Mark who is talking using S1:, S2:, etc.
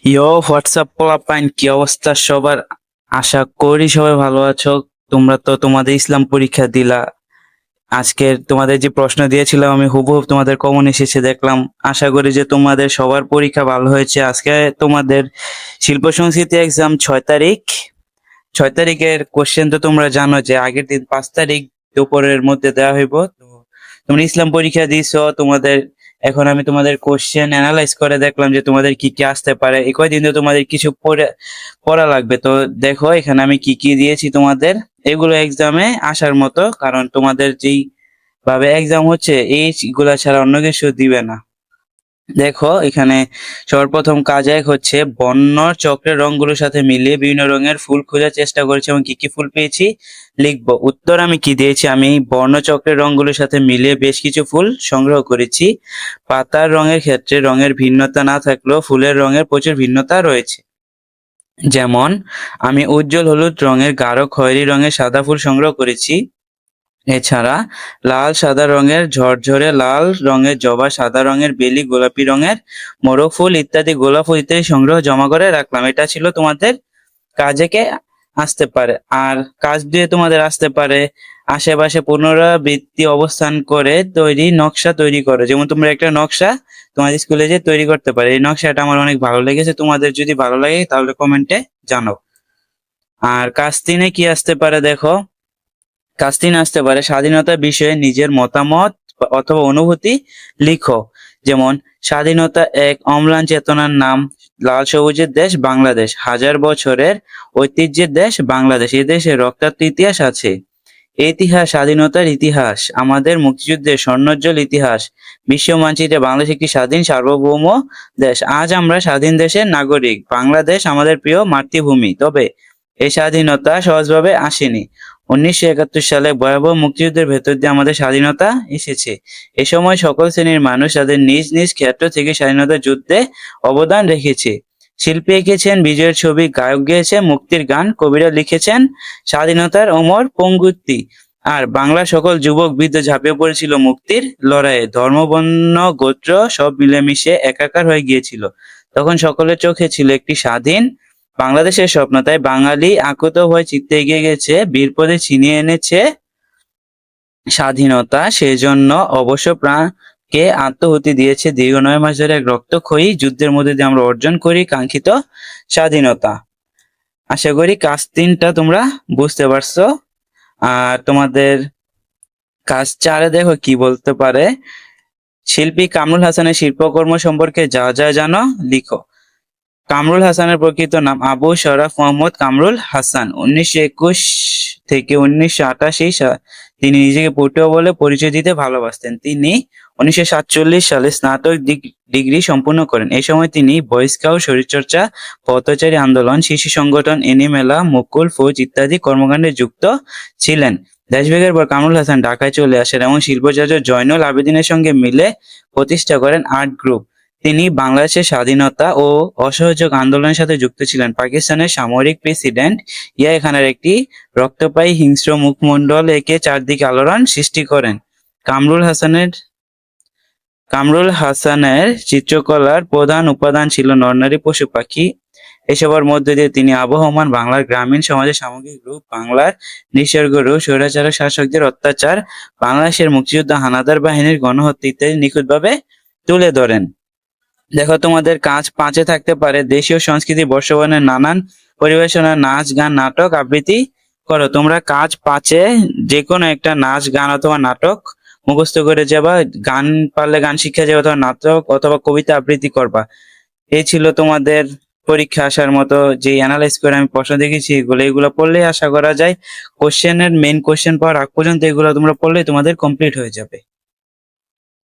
S1: WhatsApp পোলাপাইন, কি অবস্থা সবার? আশা করি সবাই ভালো আছো। তোমরা তো তোমাদের ইসলাম পরীক্ষা দিলা। আজকের তোমাদের যে প্রশ্ন দিয়েছিলাম আমি হুবহু তোমাদের কমন এসেছে দেখলাম। আশা করি যে তোমাদের সবার পরীক্ষা ভালো হয়েছে। আজকে তোমাদের শিল্প সংস্কৃতি এক্সাম 6 তারিখ। 6 তারিখের কোশ্চেন তো তোমরা জানো যে আগের দিন 5 তারিখ দুপুরের মধ্যে দেওয়া হইব। তো তোমরা ইসলাম পরীক্ষা দিছো তোমাদের। এখন আমি তোমাদের কোশ্চেন অ্যানালাইজ করে দেখলাম যে তোমাদের কি কি আসতে পারে। এই কয়দিন তো তোমাদের কিছু পড়া লাগবে। তো দেখো এখানে আমি কি কি দিয়েছি তোমাদের। এগুলো এক্সামে আসার মতো, কারণ তোমাদের যেই ভাবে এক্সাম হচ্ছে এইগুলা ছাড়া অন্য কিছু দিবে না। দেখো এখানে সর্বপ্রথম কাজ এক হচ্ছে বর্ণ চক্রের রংগুলোর সাথে মিলিয়ে বিভিন্ন রঙের ফুল খোঁজার চেষ্টা করেছি এবং কি কি ফুল পেয়েছি লিখবো। উত্তর আমি কি দিয়েছি, আমি বর্ণচক্রের রংগুলোর সাথে মিলিয়ে বেশ কিছু ফুল সংগ্রহ করেছি। পাতার রঙের ক্ষেত্রে রঙের ভিন্নতা না থাকলেও ফুলের রঙের প্রচুর ভিন্নতা রয়েছে। যেমন আমি উজ্জ্বল হলুদ রঙের গাঢ় খয়েরি রঙের সাদা ফুল সংগ্রহ করেছি। এছাড়া লাল সাদা রঙের ঝরঝরে লাল রঙের জবা, সাদা রঙের বেলি, গোলাপি রঙের মোরগ ফুল ইত্যাদি, গোলাপ ফুল ইত্যাদি সংগ্রহ জমা করে রাখলাম। এটা ছিল তোমাদের কাজে কে আসতে পারে। আর কাজ দিয়ে তোমাদের আসতে পারে আশেপাশে পুনরাবৃত্তি অবস্থান করে তৈরি নকশা তৈরি করো। যেমন তোমরা একটা নকশা তোমাদের স্কুলে যে তৈরি করতে পারে। এই নকশাটা আমার অনেক ভালো লেগেছে, তোমাদের যদি ভালো লাগে তাহলে কমেন্টে জানাও। আর কাজ তিনে কি আসতে পারে দেখো। কাস্তিন আসতে পারে স্বাধীনতার বিষয়ে নিজের মতামত অথবা অনুভূতি লিখো। যেমন স্বাধীনতা এক অম্লান চেতনার নাম, লাল সবুজের দেশ বাংলাদেশ, হাজার বছরের ঐতিহ্যের দেশ বাংলাদেশ, এ দেশে রক্তাক্ত ইতিহাস আছে। ইতিহাস স্বাধীনতার ইতিহাস, আমাদের মুক্তিযুদ্ধের স্বর্ণোজ্জ্বল ইতিহাস। বিশ্ব মানচিত্রে বাংলাদেশ একটি স্বাধীন সার্বভৌম দেশ। আজ আমরা স্বাধীন দেশের নাগরিক। বাংলাদেশ আমাদের প্রিয় মাতৃভূমি। তবে এই স্বাধীনতা সহজভাবে আসেনি। 1971 সালে ভয়াবহ মুক্তিযুদ্ধের ভেতর দিয়ে আমাদের স্বাধীনতা এসেছে। এ সময় সকল শ্রেণীর মানুষ তাদের নিজ নিজ ক্ষেত্র থেকে স্বাধীনতা যুদ্ধে অবদান রেখেছে। শিল্পী এঁকেছেন বিজয়ের ছবি, গায়ক গেয়েছেন মুক্তির গান, কবিরা লিখেছেন স্বাধীনতার অমর পঙ্গুক্তি। আর বাংলার সকল যুবক বৃদ্ধ ঝাঁপিয়ে পড়েছিল মুক্তির লড়াইয়ে। ধর্ম, বর্ণ, গোত্র সব মিলেমিশে একাকার হয়ে গিয়েছিল। তখন সকলের চোখে ছিল একটি স্বাধীন বাংলাদেশের স্বপ্ন। তাই বাঙালি আকুত হয়ে চিত্তে এগিয়ে গেছে, বীরপদে ছিনিয়ে এনেছে স্বাধীনতা। সেজন্য অবশ্য প্রাণকে আত্মহুতি দিয়েছে। দীর্ঘ 9 মাস ধরে এক রক্তক্ষয়ী যুদ্ধের মধ্যে দিয়ে আমরা অর্জন করি কাঙ্ক্ষিত স্বাধীনতা। আশা করি কাজ তিনটা তোমরা বুঝতে পারছো। আর তোমাদের কাজ চারে দেখো কি বলতে পারে। শিল্পী কামরুল হাসানের শিল্পকর্ম সম্পর্কে যা যা জানো লিখো। কামরুল হাসানের প্রকৃত নাম আবু শরাফ মোহাম্মদ কামরুল হাসান। 1921 থেকে 1988 তিনি নিজেকে পটুয়া বলে পরিচয় দিতে ভালোবাসতেন। তিনি 1947 সালে স্নাতক ডিগ্রি সম্পূর্ণ করেন। এই সময় তিনি বয় স্কাউট, শরীরচর্চা, পথচারী আন্দোলন, শিশু সংগঠন, এনিমেলা, মুকুল ফৌজ ইত্যাদি কর্মকাণ্ডে যুক্ত ছিলেন। দেশভাগের পর কামরুল হাসান ঢাকায় চলে আসেন এবং শিল্পচার্য জয়নুল আবেদিনের সঙ্গে মিলে প্রতিষ্ঠা করেন আর্ট গ্রুপ। তিনি বাংলাদেশের স্বাধীনতা ও অসহযোগ আন্দোলনের সাথে যুক্ত ছিলেন। পাকিস্তানের সামরিক প্রেসিডেন্ট ইয়াহিয়া খানের একটি রক্তপায়ী হিংস্র মুখমণ্ডল এঁকে চারদিকে আলোড়ন সৃষ্টি করেন। কামরুল হাসানের চিত্রকলার প্রধান উপাদান ছিল নরনারী, পশু পাখি। এসবের মধ্যে দিয়ে তিনি আবহমান বাংলার গ্রামীণ সমাজের সামগ্রিক রূপ, বাংলার নিসর্গ রূপ, স্বৈরাচার শাসকদের অত্যাচার, বাংলাদেশের মুক্তিযুদ্ধ, হানাদার বাহিনীর গণহত্যা ইত্যাদি নিখুঁতভাবে তুলে ধরেন। দেখো তোমাদের কাজ 5-এ থাকতে পারে দেশীয় সংস্কৃতি বর্ষবরণের নানান পরিবেশনা, নাচ, গান, নাটক আবৃত্তি করো। তোমরা কাজ 5-এ যে কোনো একটা নাচ, গান অথবা নাটক মুখস্থ করে যাবা। গান পারলে গান শিখে যাবে, অথবা নাটক অথবা কবিতা আবৃত্তি করবা। এই ছিল তোমাদের পরীক্ষা আসার মতো যে অ্যানালাইজ করে আমি প্রশ্ন দেখেছি। এগুলো পড়লেই আশা করা যায় কোশ্চেনের মেইন কোশ্চেন পাওয়ার আগ পর্যন্ত এগুলো তোমরা পড়লেই তোমাদের কমপ্লিট হয়ে যাবে।